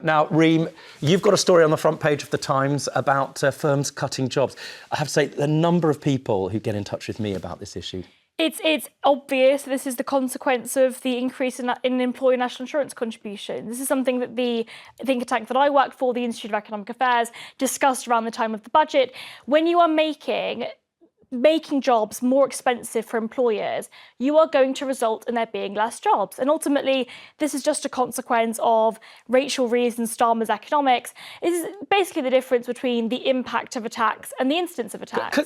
Now, Reem, you've got a story on the front page of The Times about firms cutting jobs. I have to say, the number of people who get in touch with me about this issue. It's obvious this is the consequence of the increase in employee national insurance contributions. This is something that the think tank that I work for, the Institute of Economic Affairs, discussed around the time of the budget. When you are making jobs more expensive for employers, you are going to result in there being less jobs. And ultimately, this is just a consequence of Rachel Reeves and Starmer's economics. It is basically the difference between the impact of a tax and the instance of a tax.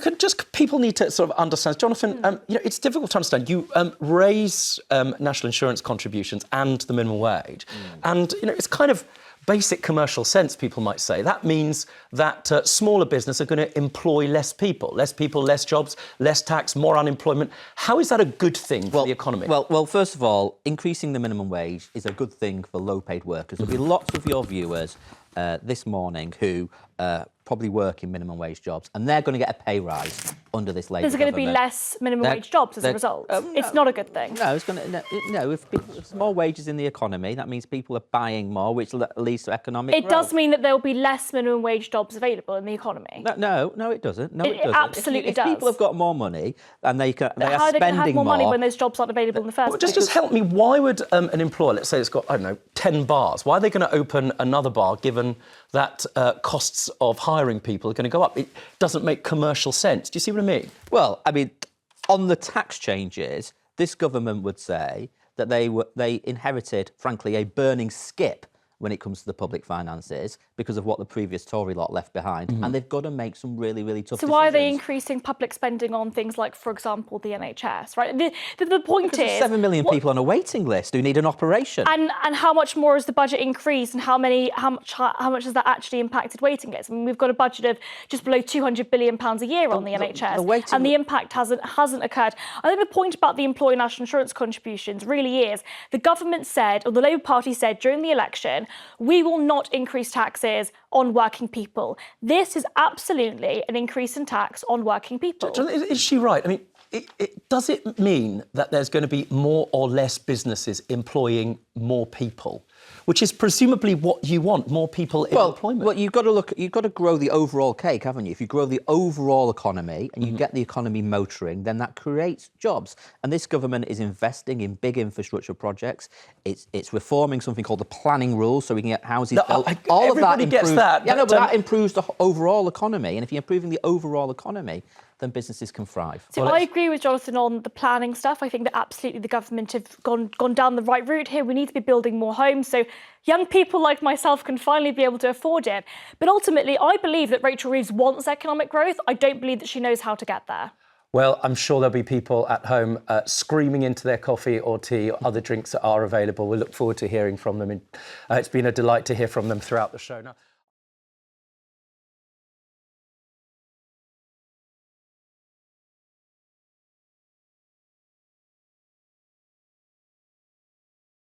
People need to sort of understand, Jonathan, it's difficult to understand. You raise national insurance contributions and the minimum wage. And, it's kind of basic commercial sense, people might say. That means that smaller business are going to employ less people, less jobs, less tax, more unemployment. How is that a good thing for the economy? Well, first of all, increasing the minimum wage is a good thing for low-paid workers. There'll be lots of your viewers this morning who probably work in minimum wage jobs, and they're going to get a pay rise under this Labour There's going to be government. less minimum wage jobs as a result. It's not a good thing. No, it's going to. No, if there's more wages in the economy, that means people are buying more, which leads to economic growth. It does mean that there will be less minimum wage jobs available in the economy. No, it doesn't. No, it doesn't. It absolutely does. If people have got more money and they are spending more... How are they going to have more money when those jobs aren't available in the first place? Just help me. Why would an employer, let's say it's got, 10 bars, why are they going to open another bar given that costs of hiring people are going to go up? It doesn't make commercial sense. Do you see what I mean? Well, I mean, on the tax changes, this government would say that they inherited, frankly, a burning skip when it comes to the public finances because of what the previous Tory lot left behind. And they've got to make some really, really tough decisions. So why are they increasing public spending on things like, for example, the NHS, right? The point because is... there's 7 million people on a waiting list who need an operation. And how much more has the budget increased, and how much has that actually impacted waiting lists? I mean, we've got a budget of just below £200 billion a year on the NHS, and the impact hasn't occurred. I think the point about the employee national insurance contributions really is the government said, or the Labour Party said during the election, we will not increase taxes on working people. This is absolutely an increase in tax on working people. Is she right? I mean, does it mean that there's going to be more or less businesses employing more people, which is presumably what you want, more people in employment? Well, you've got to grow the overall cake, haven't you? If you grow the overall economy and you get the economy motoring, then that creates jobs. And this government is investing in big infrastructure projects. It's reforming something called the planning rules so we can get houses built. All of that gets that. Yeah, but that improves the overall economy. And if you're improving the overall economy, then businesses can thrive. So I agree with Jonathan on the planning stuff. I think that absolutely the government have gone down the right route here. We need to be building more homes so young people like myself can finally be able to afford it. But ultimately, I believe that Rachel Reeves wants economic growth. I don't believe that she knows how to get there. Well, I'm sure there'll be people at home screaming into their coffee or tea or other drinks that are available. We look forward to hearing from them. It's been a delight to hear from them throughout the show. Now,